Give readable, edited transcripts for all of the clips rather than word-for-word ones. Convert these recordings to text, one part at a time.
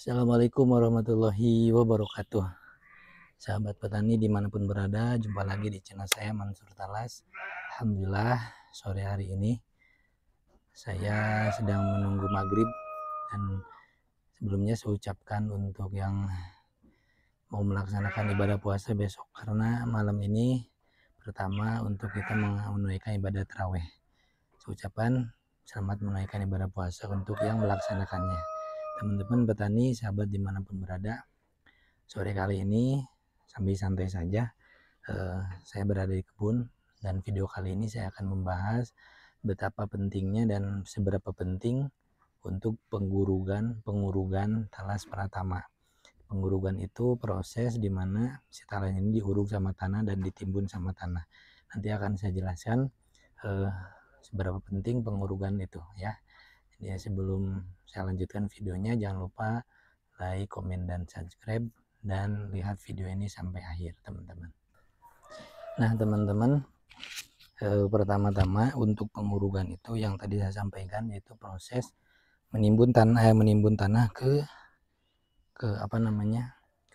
Assalamualaikum warahmatullahi wabarakatuh. Sahabat petani dimanapun berada, jumpa lagi di channel saya Mansur Talas. Alhamdulillah sore hari ini saya sedang menunggu maghrib, dan sebelumnya saya ucapkan untuk yang mau melaksanakan ibadah puasa besok, karena malam ini pertama untuk kita menunaikan ibadah tarawih. Saya ucapkan selamat menunaikan ibadah puasa untuk yang melaksanakannya. Teman-teman petani, sahabat dimanapun berada, sore kali ini sambil santai saja, saya berada di kebun, dan video kali ini saya akan membahas betapa pentingnya dan seberapa penting untuk pengurugan talas pratama. Pengurugan itu proses di mana si talas ini diuruk sama tanah dan ditimbun sama tanah. Nanti akan saya jelaskan seberapa penting pengurugan itu ya. Ya, sebelum saya lanjutkan videonya, jangan lupa like, komen, dan subscribe, dan lihat video ini sampai akhir teman-teman. Nah teman-teman, pertama-tama untuk pengurugan itu yang tadi saya sampaikan, yaitu proses menimbun tanah ke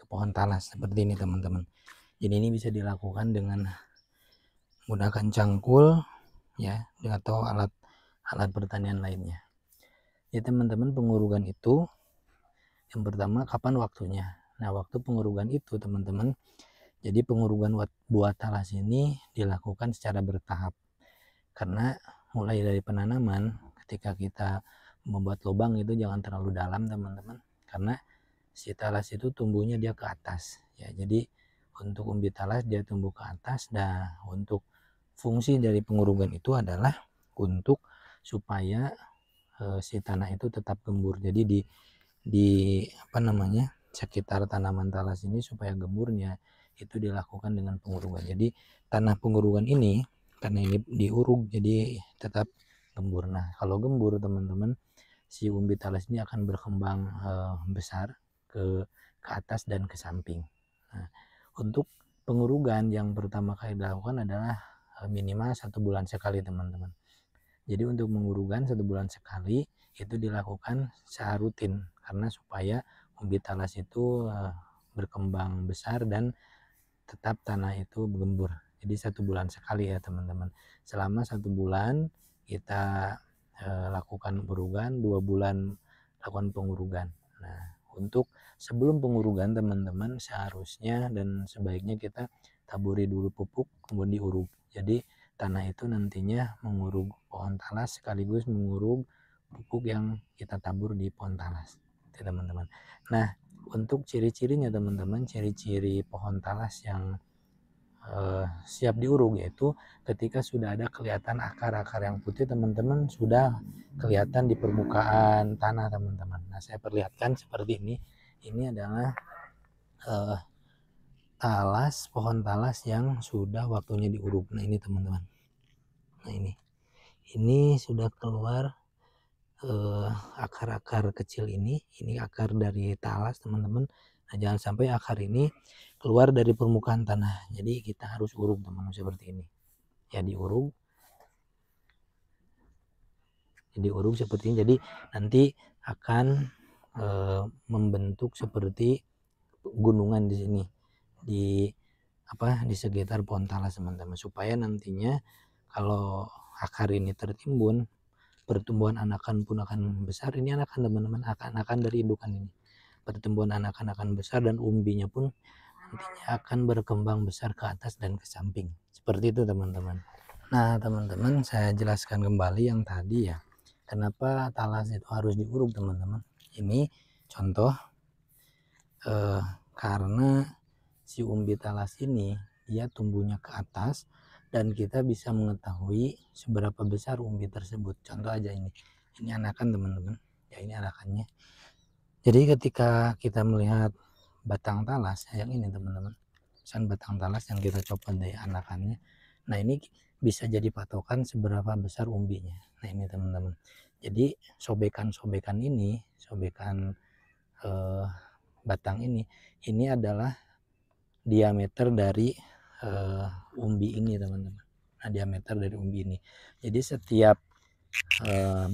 pohon talas seperti ini teman-teman. Jadi ini bisa dilakukan dengan menggunakan cangkul ya, atau alat pertanian lainnya. Ya teman-teman, pengurugan itu yang pertama, kapan waktunya? Nah, waktu pengurugan itu teman-teman, jadi pengurugan buah talas ini dilakukan secara bertahap, karena mulai dari penanaman, ketika kita membuat lubang itu jangan terlalu dalam teman-teman, karena si talas itu tumbuhnya dia ke atas ya. Jadi untuk umbi talas dia tumbuh ke atas. Nah, untuk fungsi dari pengurugan itu adalah untuk supaya si tanah itu tetap gembur. Jadi di sekitar tanaman talas ini supaya gemburnya itu dilakukan dengan pengurugan. Jadi tanah pengurugan ini karena ini diuruk jadi tetap gembur. Nah, kalau gembur teman-teman, si umbi talas ini akan berkembang besar ke atas dan ke samping. Nah, untuk pengurugan yang pertama kali dilakukan adalah minimal 1 bulan sekali teman-teman. Jadi untuk mengurugan 1 bulan sekali itu dilakukan secara rutin, karena supaya umbi talas itu berkembang besar dan tetap tanah itu gembur. Jadi 1 bulan sekali ya teman-teman. Selama 1 bulan kita lakukan pengurugan, 2 bulan lakukan pengurugan. Nah, untuk sebelum pengurugan teman-teman seharusnya dan sebaiknya kita taburi dulu pupuk, kemudian diuruk. Jadi tanah itu nantinya menguruk pohon talas sekaligus menguruk pupuk yang kita tabur di pohon talas, teman-teman. Nah, untuk ciri-cirinya teman-teman, ciri-ciri pohon talas yang siap diuruk yaitu ketika sudah ada kelihatan akar-akar yang putih teman-teman, sudah kelihatan di permukaan tanah teman-teman. Nah, saya perlihatkan seperti ini. Ini adalah talas, pohon talas yang sudah waktunya diuruk. Nah, ini teman-teman. Nah, ini sudah keluar akar-akar kecil ini akar dari talas teman-teman. Nah, jangan sampai akar ini keluar dari permukaan tanah. Jadi kita harus uruk teman-teman seperti ini. Ya, diuruk seperti ini. Jadi nanti akan membentuk seperti gunungan di sini, di sekitar pohon talas teman-teman, supaya nantinya kalau akar ini tertimbun, pertumbuhan anakan pun akan besar. Ini anakan teman-teman, anakan dari indukan ini. Pertumbuhan anakan akan besar dan umbinya pun nantinya akan berkembang besar ke atas dan ke samping. Seperti itu teman-teman. Nah teman-teman, saya jelaskan kembali yang tadi ya, kenapa talas itu harus diuruk teman-teman. Ini contoh karena si umbi talas ini dia tumbuhnya ke atas, dan kita bisa mengetahui seberapa besar umbi tersebut. Contoh aja ini anakan teman-teman ya, ini anakannya. Jadi ketika kita melihat batang talas yang ini teman-teman, misalkan batang talas yang kita copot dari anakannya, nah ini bisa jadi patokan seberapa besar umbinya. Nah ini teman-teman, jadi sobekan-sobekan ini, sobekan batang ini adalah diameter dari umbi ini teman-teman. Nah diameter dari umbi ini, jadi setiap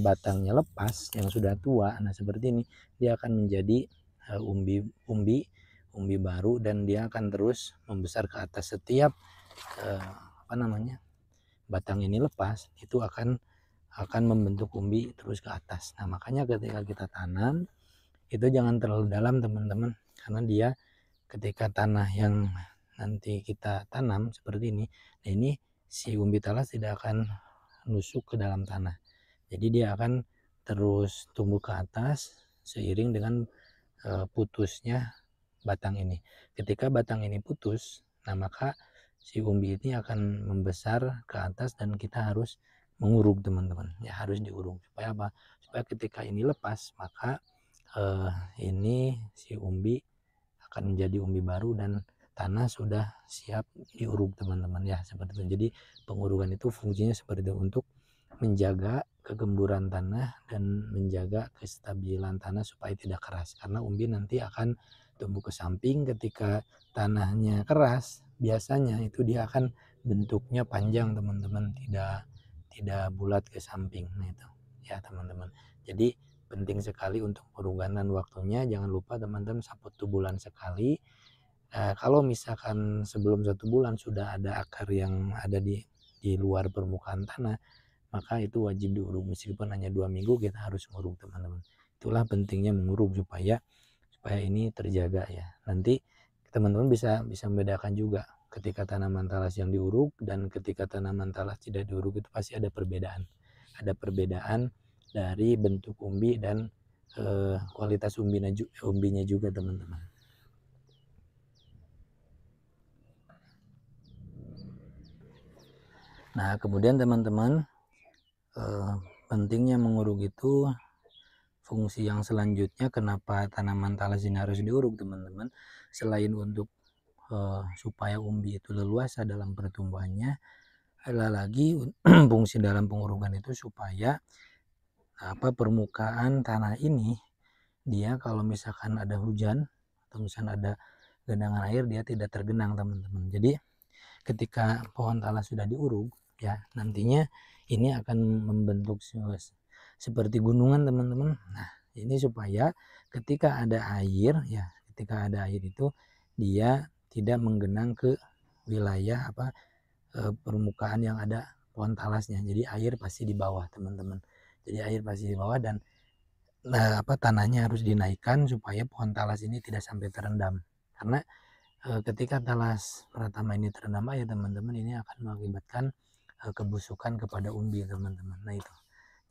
batangnya lepas yang sudah tua, nah seperti ini dia akan menjadi umbi baru, dan dia akan terus membesar ke atas. Setiap batang ini lepas, itu akan membentuk umbi terus ke atas. Nah makanya ketika kita tanam itu jangan terlalu dalam teman-teman, karena dia ketika tanah yang nanti kita tanam seperti ini, nah ini si umbi talas tidak akan nusuk ke dalam tanah. Jadi dia akan terus tumbuh ke atas seiring dengan putusnya batang ini. Ketika batang ini putus, nah maka si umbi ini akan membesar ke atas dan kita harus menguruk teman-teman. Ya harus diuruk. Supaya apa? Supaya ketika ini lepas, maka ini si umbi akan menjadi umbi baru dan tanah sudah siap diuruk teman-teman, ya seperti itu. Jadi pengurukan itu fungsinya seperti itu, untuk menjaga kegemburan tanah dan menjaga kestabilan tanah supaya tidak keras, karena umbi nanti akan tumbuh ke samping. Ketika tanahnya keras, biasanya itu dia akan bentuknya panjang teman-teman, tidak bulat ke samping. Nah itu ya teman-teman, jadi penting sekali untuk perubahan waktunya. Jangan lupa teman-teman 1 bulan sekali. Kalau misalkan sebelum 1 bulan sudah ada akar yang ada di luar permukaan tanah, maka itu wajib diuruk. Meskipun hanya 2 minggu kita harus menguruk teman-teman. Itulah pentingnya menguruk supaya ini terjaga ya. Nanti teman-teman bisa membedakan juga ketika tanaman talas yang diuruk dan ketika tanaman talas tidak diuruk, itu pasti ada perbedaan. Ada perbedaan dari bentuk umbi dan kualitas umbinya juga teman-teman. Nah kemudian teman-teman, pentingnya menguruk itu, fungsi yang selanjutnya kenapa tanaman talas ini harus diuruk teman-teman, selain untuk supaya umbi itu leluasa dalam pertumbuhannya, ada lagi fungsi dalam pengurukan itu supaya permukaan tanah ini, dia kalau misalkan ada hujan atau misalkan ada genangan air, dia tidak tergenang teman-teman. Jadi ketika pohon talas sudah diuruk ya, nantinya ini akan membentuk seperti gunungan teman-teman. Nah ini supaya ketika ada air ya, ketika ada air itu dia tidak menggenang ke wilayah permukaan yang ada pohon talasnya. Jadi air pasti di bawah teman-teman. Jadi air pasti di bawah, dan tanahnya harus dinaikkan supaya pohon talas ini tidak sampai terendam. Karena ketika talas pratama ini terendam air teman-teman, ini akan mengakibatkan kebusukan kepada umbi teman-teman. Nah itu,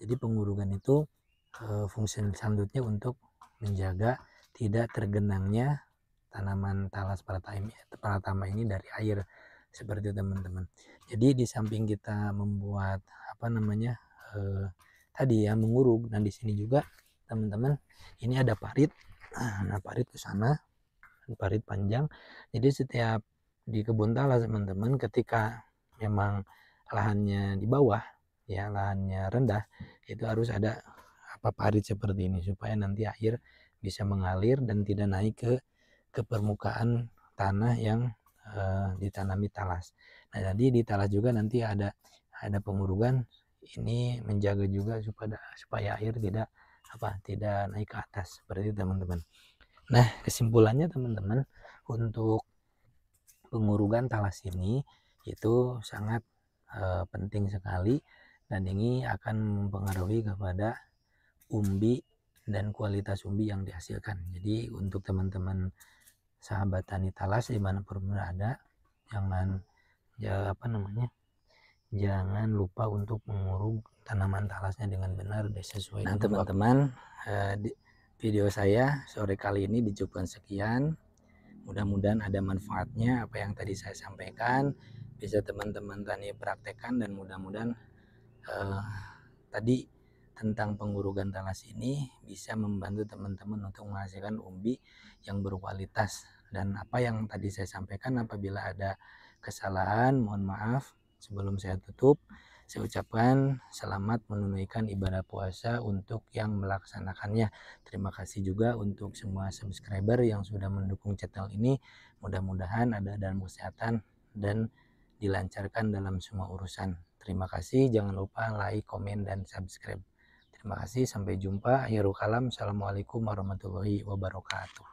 jadi pengurukan itu fungsi selanjutnya untuk menjaga tidak tergenangnya tanaman talas pratama ini dari air, seperti teman-teman. Jadi di samping kita membuat tadi ya menguruk, dan di sini juga teman-teman ini ada parit. Nah parit ke sana, parit panjang. Jadi setiap di kebun talas teman-teman, ketika memang lahannya di bawah ya, lahannya rendah, itu harus ada parit seperti ini supaya nanti air bisa mengalir dan tidak naik ke permukaan tanah yang ditanami talas. Nah jadi di talas juga nanti ada pengurukan ini, menjaga juga supaya air tidak naik ke atas, seperti itu teman-teman. Nah kesimpulannya teman-teman, untuk pengurukan talas ini itu sangat penting sekali, dan ini akan mempengaruhi kepada umbi dan kualitas umbi yang dihasilkan. Jadi untuk teman-teman sahabat tani talas dimanapun berada, jangan jangan lupa untuk menguruk tanaman talasnya dengan benar dan sesuai. Nah teman-teman, video saya sore kali ini dicukupkan sekian. Mudah-mudahan ada manfaatnya apa yang tadi saya sampaikan, bisa teman-teman tani praktekkan, dan mudah-mudahan tadi tentang pengurugan talas ini bisa membantu teman-teman untuk menghasilkan umbi yang berkualitas. Dan apa yang tadi saya sampaikan, apabila ada kesalahan mohon maaf. Sebelum saya tutup, saya ucapkan selamat menunaikan ibadah puasa untuk yang melaksanakannya. Terima kasih juga untuk semua subscriber yang sudah mendukung channel ini. Mudah-mudahan ada dalam kesehatan dan dilancarkan dalam semua urusan. Terima kasih, jangan lupa like, komen, dan subscribe. Terima kasih, sampai jumpa. Akhirul kalam, assalamualaikum warahmatullahi wabarakatuh.